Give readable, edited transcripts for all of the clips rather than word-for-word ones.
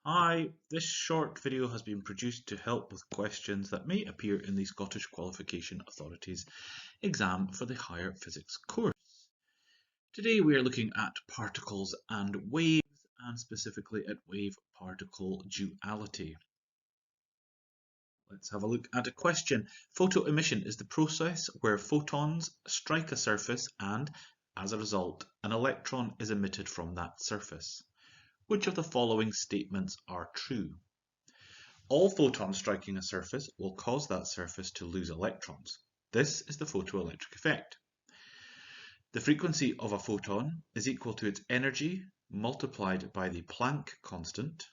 Hi, this short video has been produced to help with questions that may appear in the Scottish Qualification Authority's exam for the Higher Physics course. Today we are looking at particles and waves, and specifically at wave-particle duality. Let's have a look at a question. Photoemission is the process where photons strike a surface and, as a result, an electron is emitted from that surface. Which of the following statements are true? All photons striking a surface will cause that surface to lose electrons. This is the photoelectric effect. The frequency of a photon is equal to its energy multiplied by the Planck constant.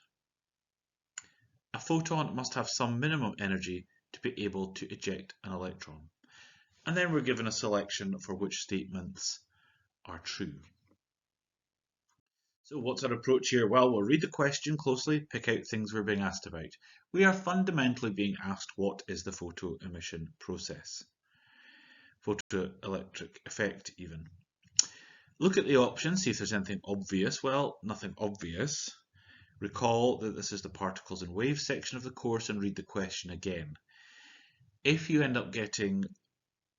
A photon must have some minimum energy to be able to eject an electron. And then we're given a selection for which statements are true. So what's our approach here? Well, we'll read the question closely, pick out things we're being asked about. We are fundamentally being asked what is the photoemission process. Photoelectric effect even. Look at the options, see if there's anything obvious. Well, nothing obvious. Recall that this is the particles and waves section of the course and read the question again. If you end up getting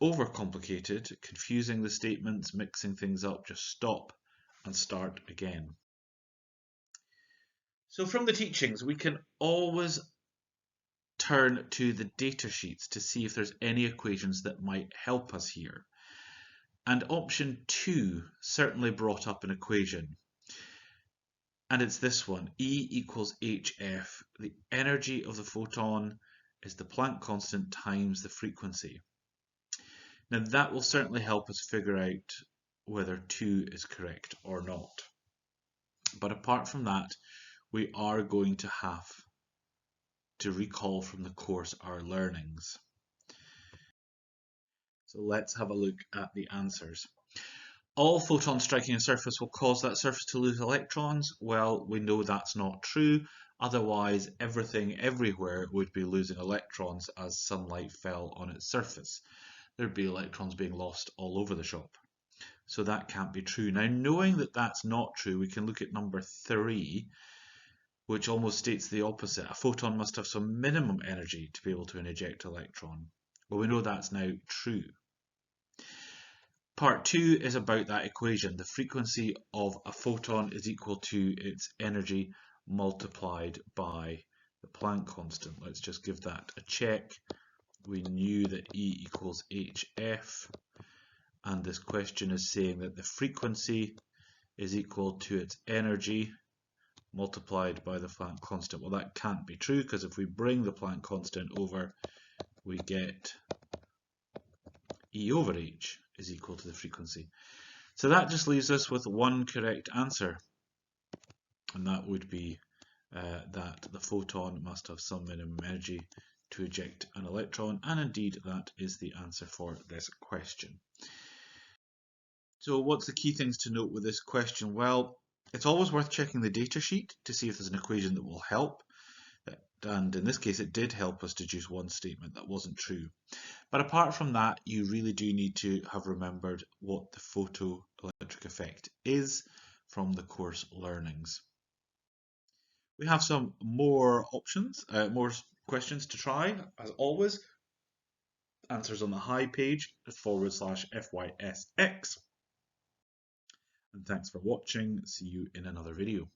overcomplicated, confusing the statements, mixing things up, just stop and start again. So from the teachings, we can always turn to the data sheets to see if there's any equations that might help us here. And option 2 certainly brought up an equation. And it's this one, E equals hf. The energy of the photon is the Planck constant times the frequency. Now that will certainly help us figure out whether 2 is correct or not. But apart from that, we are going to have to recall from the course our learnings. So let's have a look at the answers. All photons striking a surface will cause that surface to lose electrons. Well, we know that's not true. Otherwise, everything everywhere would be losing electrons as sunlight fell on its surface. There'd be electrons being lost all over the shop. So that can't be true. Now, knowing that that's not true, we can look at number 3, which almost states the opposite. A photon must have some minimum energy to be able to eject an electron. Well, we know that's now true. Part 2 is about that equation. The frequency of a photon is equal to its energy multiplied by the Planck constant. Let's just give that a check. We knew that E equals hf, and this question is saying that the frequency is equal to its energy multiplied by the Planck constant. Well, that can't be true, because if we bring the Planck constant over, we get E over h is equal to the frequency. So that just leaves us with one correct answer, and that would be that the photon must have some minimum energy to eject an electron, and indeed that is the answer for this question. So what's the key things to note with this question? Well, it's always worth checking the data sheet to see if there's an equation that will help. And in this case, it did help us deduce one statement that wasn't true. But apart from that, you really do need to have remembered what the photoelectric effect is from the course learnings. We have some more options, more questions to try, as always. Answers on the Hi page /FYSX. And thanks for watching. See you in another video.